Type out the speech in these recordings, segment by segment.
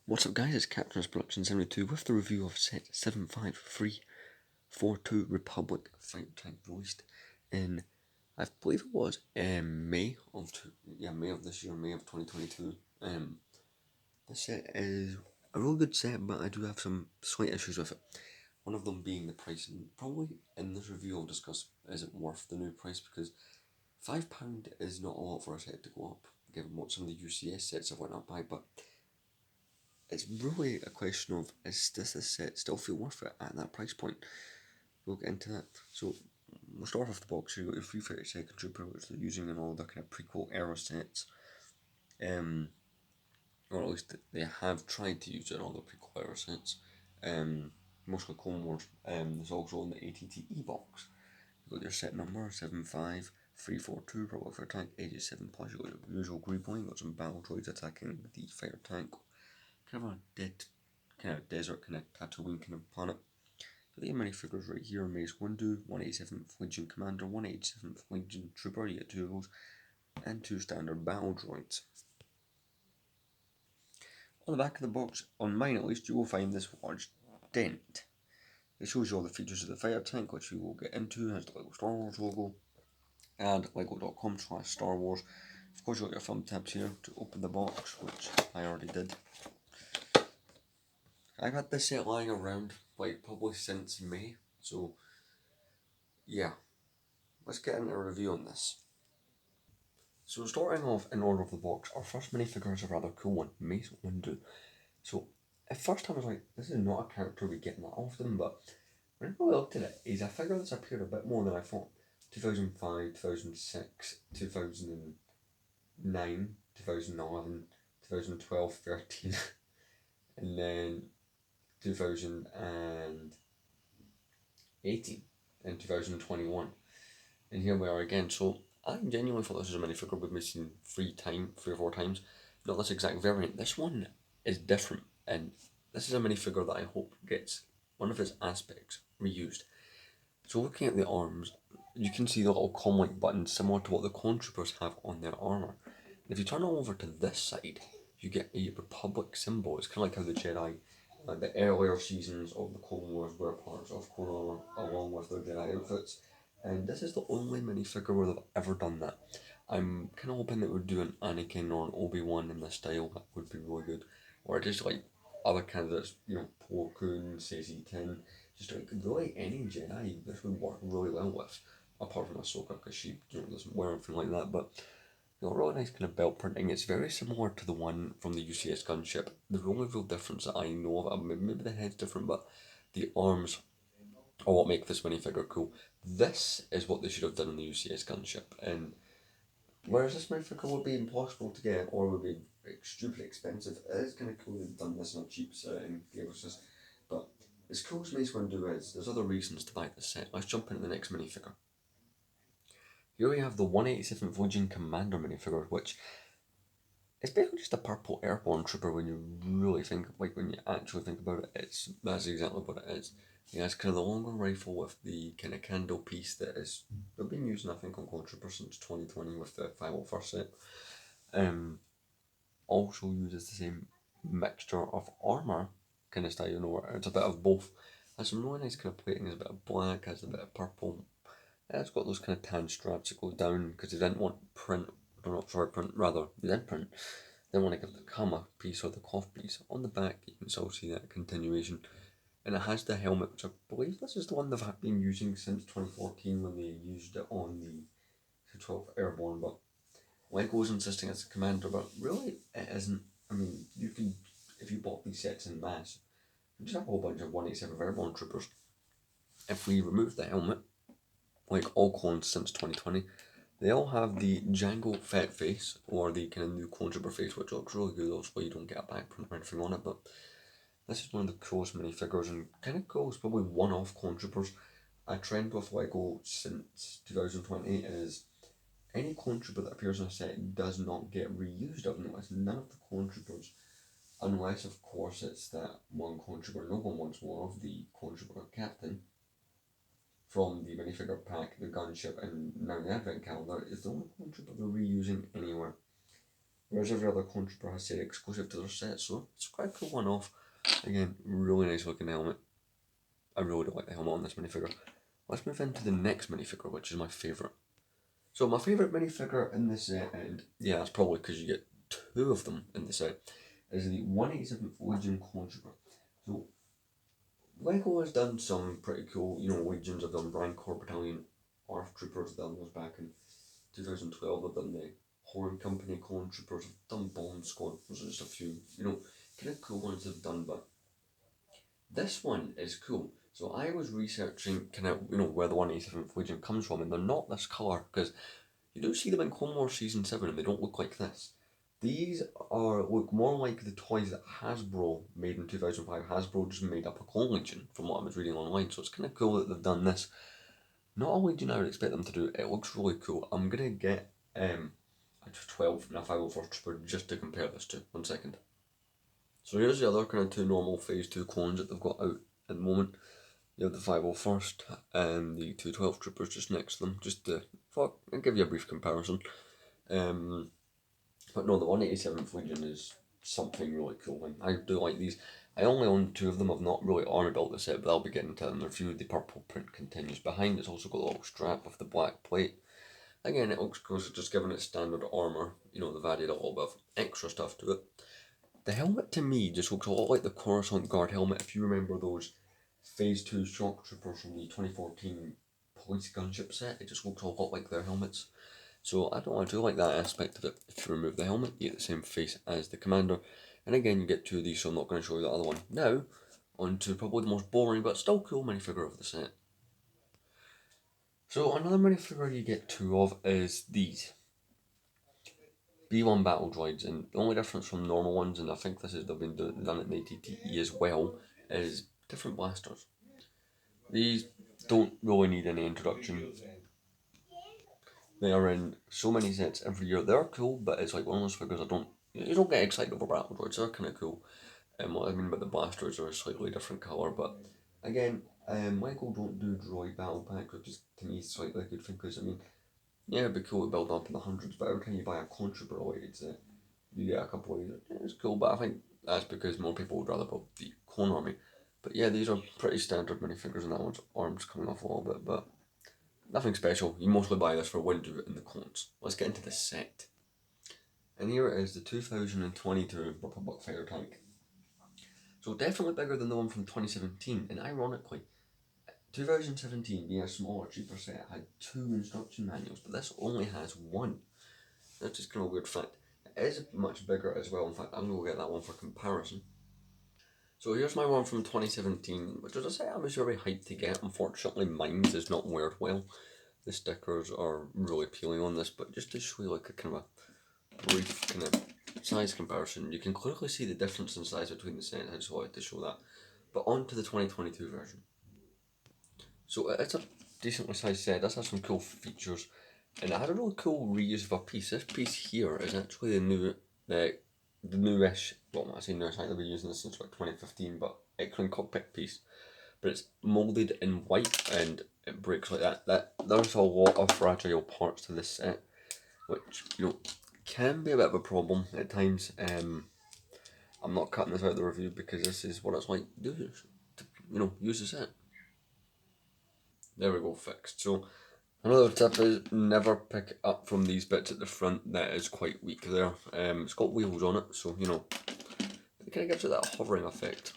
What's up guys, it's Captain's Production 72 with the review of set 75342 Republic Fighter Tank, released in, I believe it was May of this year, May of 2022. This set is a really good set, but I do have some slight issues with it. One of them being the price, and probably in this review I'll discuss, is it worth the new price, because £5 is not a lot for a set to go up, given what some of the UCS sets have went up by, but it's really a question of, does this set still feel worth it at that price point? We'll get into that. So we'll start off the box. You've got your 332nd Trooper, which they're using in all the kind of prequel era sets. Or at least they have tried to use it in all the prequel era sets. Mostly Clone Wars. There's also in the ATTE box. You've got your set number 75342, Republic Fighter Tank, 87 plus. You've got your usual Greeble, you've got some battle droids attacking the fighter tank. Kind of a desert, kind of Tatooine kind of planet. So the minifigures right here: Mace Windu, 187th Legion Commander, 187th Legion Trooper, you get two of those, and two standard battle droids. On the back of the box, on mine at least, you will find this large dent. It shows you all the features of the fighter tank, which we will get into. It has the LEGO Star Wars logo, and lego.com/Star Wars. Of course, you've got your thumb tabs here to open the box, which I already did. I've had this set lying around, probably since May, so yeah. Let's get into a review on this. So starting off in order of the box, our first minifigure is a rather cool one, Mace Windu. So at first I was like, this is not a character we get that often, but when I really looked at it, he's a figure that's appeared a bit more than I thought. 2005, 2006, 2009, 2011, 2012, 13, and then 2018 and 2021. And here we are again. So I genuinely thought this was a minifigure we've seen three or four times. Not this exact variant. This one is different, and this is a minifigure that I hope gets one of its aspects reused. So looking at the arms, you can see the little comlink buttons similar to what the clone troopers have on their armour. If you turn it over to this side, you get a Republic symbol. It's kind of like how the Jedi, the earlier seasons of the Clone Wars, were parts of clone armour along with their Jedi outfits. And this is the only minifigure where they've ever done that. I'm kind of hoping that we'd do an Anakin or an Obi-Wan in this style. That would be really good. Or just like other candidates, Plo Koon, Saesee Tiin, just like really any Jedi this would work really well with. Apart from Ahsoka, because she doesn't wear anything like that. But really nice kind of belt printing. It's very similar to the one from the UCS gunship. The only real difference that I know of, maybe the head's different, but the arms are what make this minifigure cool. This is what they should have done in the UCS gunship, and whereas this minifigure would be impossible to get or would be stupidly expensive, it is kind of cool they've done this in a cheap set and gave us this. But as cool as Mace Windu is, there's other reasons to buy this set. Let's jump into the next minifigure. Here we have the 187th Legion Commander minifigure, which is basically just a purple airborne trooper when you really think, when you actually think about it, that's exactly what it is. He has kind of the longer rifle with the kind of candle piece they've been using, I think, on Clone Trooper since 2020 with the 501st set. Also uses the same mixture of armour kind of style, where it's a bit of both. Has some really nice kind of plating, has a bit of black, has a bit of purple. It's got those kind of tan straps that go down because they didn't want print. They didn't print. They want to give the Kama piece or the cloth piece. On the back, you can still see that continuation. And it has the helmet, which I believe this is the one they've been using since 2014 when they used it on the 12th Airborne. But Lego's insisting it's a commander, but really it isn't. I mean, you can, if you bought these sets in mass, you just have a whole bunch of 187 Airborne troopers. If we remove the helmet, like all clones since 2020, they all have the Jango Fett face, or the kind of new clone trooper face, which looks really good. Also, you don't get a backprint or anything on it, but this is one of the coolest minifigures, and kind of cool. It's probably one-off clone troopers. A trend with Lego since 2020 is any clone trooper that appears in a set does not get reused. I've noticed none of the clone troopers, unless of course it's that one clone trooper no one wants more of, the clone trooper captain from the minifigure pack, the gunship, and now the advent calendar, is the only clone trooper they're reusing anywhere. whereas every other Controller has said exclusive to their set, so it's quite a cool one off. Again, really nice looking helmet. I really do like the helmet on this minifigure. Let's move into the next minifigure, which is my favourite. So my favourite minifigure in this set, and yeah, that's probably because you get 2 of them in the set, is the 187th Legion Conjurer. So Lego has done some pretty cool, legions. Have done Brian Corps Battalion, Arf Troopers, done those back in 2012. They've done the Horn Company Clone Troopers, have done Bomb Squad. Those are just a few, kind of cool ones they've done, but this one is cool. So I was researching kind of, where the 187th Legion comes from, and they're not this colour, because you do see them in Clone Wars Season 7 and they don't look like this. These look more like the toys that Hasbro made in 2005. Hasbro just made up a Clone Legion from what I was reading online, so it's kind of cool that they've done this. Not a Legion I would expect them to do. It looks really cool. I'm going to get a 12 and a 501st Trooper just to compare this to. 1 second. So here's the other kind of 2 normal Phase 2 clones that they've got out at the moment. You have the 501st and the 212 Troopers just next to them, just to I'll give you a brief comparison. But no, the 187th Legion is something really cool, and I do like these. I only own 2 of them. I've not really army built the set, but I'll be getting to them in the review. The purple print continues behind. It's also got a little strap with the black plate. Again, it looks cool, so just giving it standard armour. They've added a little bit of extra stuff to it. The helmet to me just looks a lot like the Coruscant Guard helmet, if you remember those Phase 2 shock troopers from the 2014 police gunship set. It just looks a lot like their helmets. So I do like that aspect of it. If you remove the helmet, you get the same face as the commander. And again, you get 2 of these, so I'm not going to show you the other one. Now, on to probably the most boring but still cool minifigure of the set. So another minifigure you get 2 of is these. B1 battle droids, and the only difference from normal ones, and I think this is they've been done at the ATTE as well, is different blasters. These don't really need any introduction. They are in so many sets every year. They're cool, but it's like one of those figures you don't get excited over battle droids. They're kind of cool. What I mean by the blasters are a slightly different colour, but again, Lego don't do droid battle packs, which is to me slightly a good thing, because yeah, it'd be cool to build up in the hundreds, but every time you buy a Controller related set, you get a couple of these. It's cool, but I think that's because more people would rather build the Clone Army. But yeah, these are pretty standard minifigures, and that one's arms coming off a little bit, but nothing special. You mostly buy this for Windu and the clones. Let's get into the set. And here it is, the 2022 Republic Fighter Tank. So definitely bigger than the one from 2017, and ironically, 2017 being a smaller, cheaper set had 2 instruction manuals, but this only has 1. That's just kind of a weird fact. It is much bigger as well. In fact, I'm going to get that one for comparison. So here's my one from 2017, which was a set I was very hyped to get. Unfortunately, mine does not wear well. The stickers are really appealing on this, but just to show you like a kind of a brief kind of size comparison, you can clearly see the difference in size between the sets. I just wanted to show that. But on to the 2022 version. So it's a decently sized set. This has some cool features, and it had a really cool reuse of a piece. This piece here is actually the newish, well, I say newish, I've been using this since like 2015, but X-Wing cockpit piece. But it's moulded in white and it breaks like that. There's a lot of fragile parts to this set, which can be a bit of a problem at times. I'm not cutting this out of the review because this is what it's like to use the set. There we go, fixed. So another tip is never pick up from these bits at the front. That is quite weak there. It's got wheels on it, so it kind of gives it that hovering effect.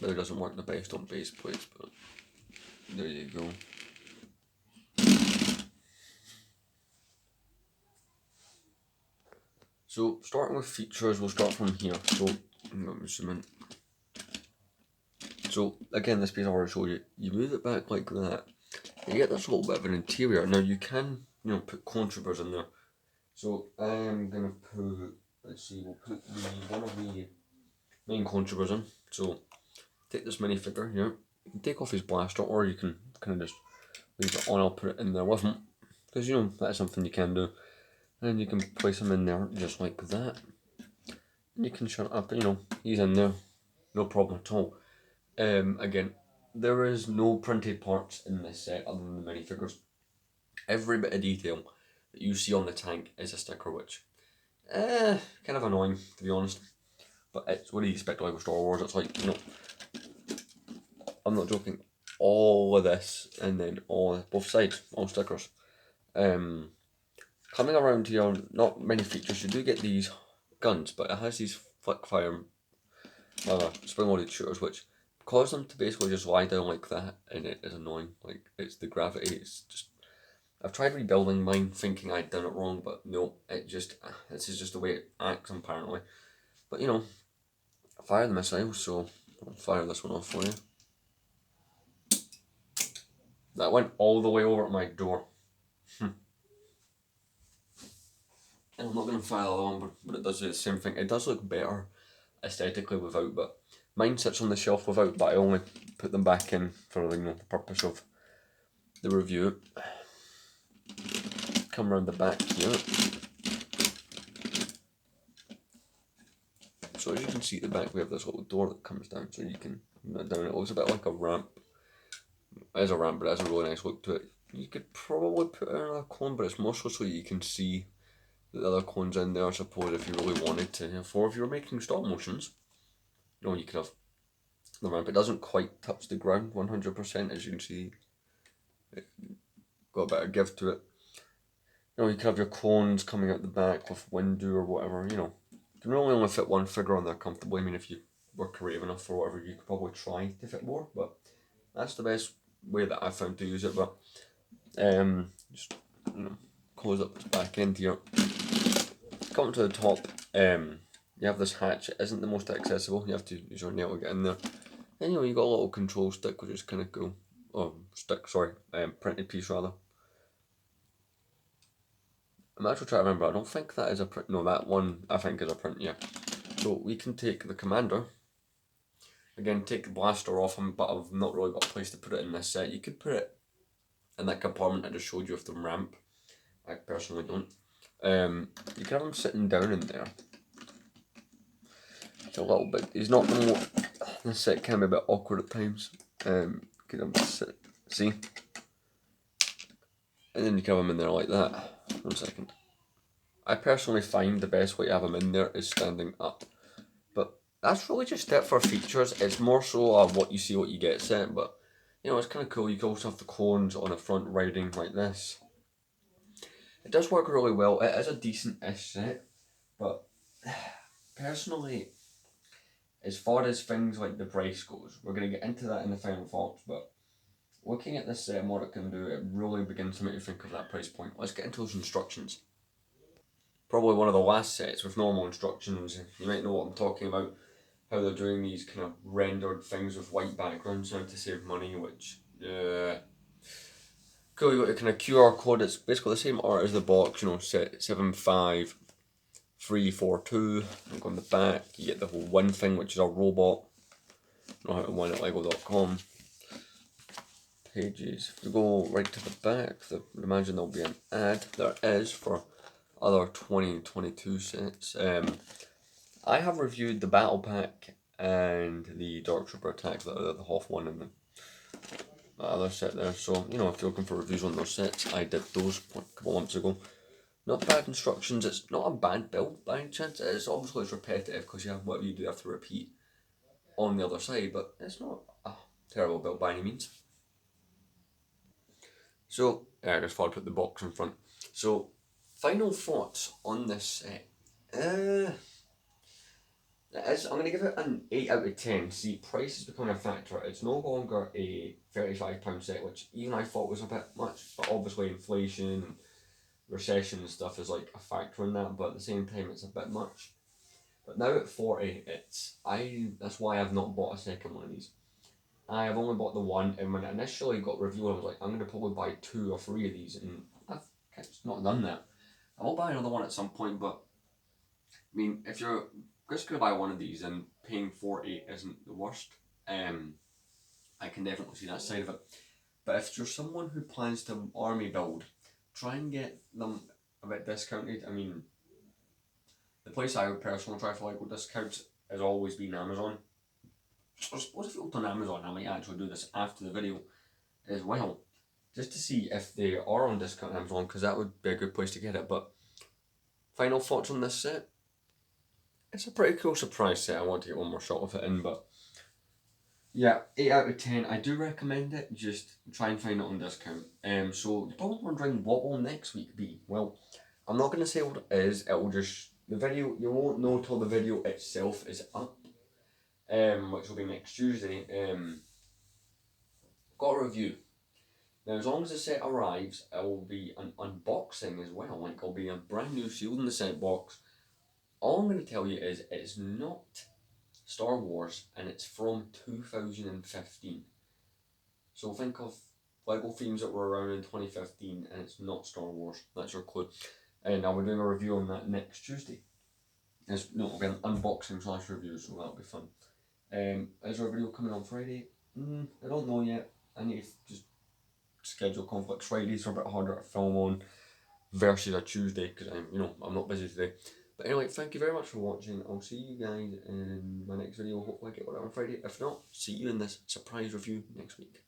Maybe doesn't work the best on base plates, but there you go. So starting with features, we'll start from here. So let me zoom in. So again, this piece I already showed you. You move it back like that. You get this little bit of an interior. Now you can put clone troopers in there. So I'm gonna put, let's see, we'll put one of the main clone troopers in. So take this minifigure here. You can take off his blaster, or you can kind of just leave it on. I'll put it in there with him, because that's something you can do. And you can place him in there just like that. And you can shut it up. He's in there, no problem at all. Again, there is no printed parts in this set other than the minifigures. Every bit of detail that you see on the tank is a sticker, which kind of annoying, to be honest. But it's what do you expect Lego Star Wars? It's like, you know, I'm not joking. All of this and then both sides, all stickers. Coming around here, not many features. You do get these guns, but it has these flick fire spring-loaded shooters, which cause them to basically just lie down like that, and it is annoying. Like, it's the gravity. It's just. I've tried rebuilding mine, thinking I'd done it wrong, but no, this is just the way it acts apparently. But you know, fire the missile, so I'll fire this one off for you. That went all the way over at my door. And I'm not going to fire the other one, but it does the same thing. It does look better aesthetically without, but mine sits on the shelf without, but I only put them back in for, you know, the purpose of the review. Come around the back here. So as you can see at the back, we have this little door that comes down, so you can move down. It looks a bit like a ramp. It is a ramp, but it has a really nice look to it. You could probably put in another cone, but it's more so you can see the other cones in there, I suppose, if you really wanted to. For if you were making stop motions, you know, you could have the ramp. It doesn't quite touch the ground 100%, as you can see. It got a bit of give to it. You know, you could have your cones coming out the back with window or whatever, you know. You can really only fit one figure on there comfortably. I mean, if you were creative enough or whatever, you could probably try to fit more, but that's the best way that I found to use it. But just, you know, close up this back end here. Come to the top, you have this hatch. It isn't the most accessible. You have to use your nail to get in there. And you know, you got a little control stick, which is kind of cool. Oh, stick, sorry, printed piece rather. I'm actually trying to remember. I don't think that is a print. No, that one I think is a print. Yeah. So we can take the commander. Again, take the blaster off him, but I've not really got a place to put it in this set. You could put it in that compartment I just showed you of the ramp. I personally don't. You can have him sitting down in there. It's a little bit. He's not the most. This set can be a bit awkward at times. You can have him sit. See, and then you can have him in there like that. 1 second. I personally find the best way to have him in there is standing up. But that's really just it for features. It's more so of what you see, what you get set. But you know, it's kind of cool. You can also have the cones on the front riding like this. It does work really well. It is a decent-ish set, but personally, as far as things like the price goes, we're going to get into that in the final thoughts, but looking at this set and what it can do, it really begins to make you think of that price point. Let's get into those instructions. Probably one of the last sets with normal instructions. You might know what I'm talking about, how they're doing these kind of rendered things with white backgrounds now to save money, which, cool. You got your kind of QR code. It's basically the same art as the box, you know, set 75342. Look on the back, you get the whole win thing, which is a robot. Know how to win at lego.com. Pages. If you go right to the back, imagine there'll be an ad. There is for other 2022 sets. I have reviewed the Battle Pack and the Dark Trooper Attack, the Hoth one, and the other set there. So, you know, if you're looking for reviews on those sets, I did those a couple months ago. Not bad instructions. It's not a bad build by any chance. It's obviously it's repetitive because you have whatever you do have to repeat on the other side, but it's not a terrible build by any means. So, I just thought I'd put the box in front. So, final thoughts on this set. I'm going to give it an 8 out of 10. See, price is becoming a factor. It's no longer a £35 set, which even I thought was a bit much, but obviously inflation and recession and stuff is like a factor in that, but at the same time it's a bit much. But now at 40, that's why I've not bought a second one of these. I have only bought the one, and when I initially got reviewed, I was like, I'm going to probably buy 2 or 3 of these, and I've not done that. I will buy another one at some point, but I mean, if you're just going to buy one of these and paying 40 isn't the worst, I can definitely see that side of it. But if you're someone who plans to army build, try and get them a bit discounted. I mean, the place I would personally try for Lego discounts has always been Amazon. I suppose if you looked on Amazon, I might actually do this after the video as well. just to see if they are on discount on Amazon, because that would be a good place to get it. But final thoughts on this set? It's a pretty cool surprise set. I want to get one more shot of it in, but yeah, 8 out of 10. I do recommend it. Just try and find it on discount. So you're probably wondering what will next week be. Well, I'm not gonna say what it is. It will just the video. You won't know till the video itself is up. Which will be next Tuesday. Got a review. Now, as long as the set arrives, it will be an unboxing as well. Like, it'll be a brand new sealed in the set box. All I'm going to tell you is it's not Star Wars and it's from 2015. So think of Lego themes that were around in 2015 and it's not Star Wars. That's your clue. And now we're doing a review on that next Tuesday. It'll be an unboxing / review, so that'll be fun. Is there a video coming on Friday? I don't know yet. I need to just schedule conflicts. Fridays are a bit harder to film on versus a Tuesday because I'm not busy today. But anyway, thank you very much for watching. I'll see you guys in my next video. Hopefully I get one out on Friday. If not, see you in this surprise review next week.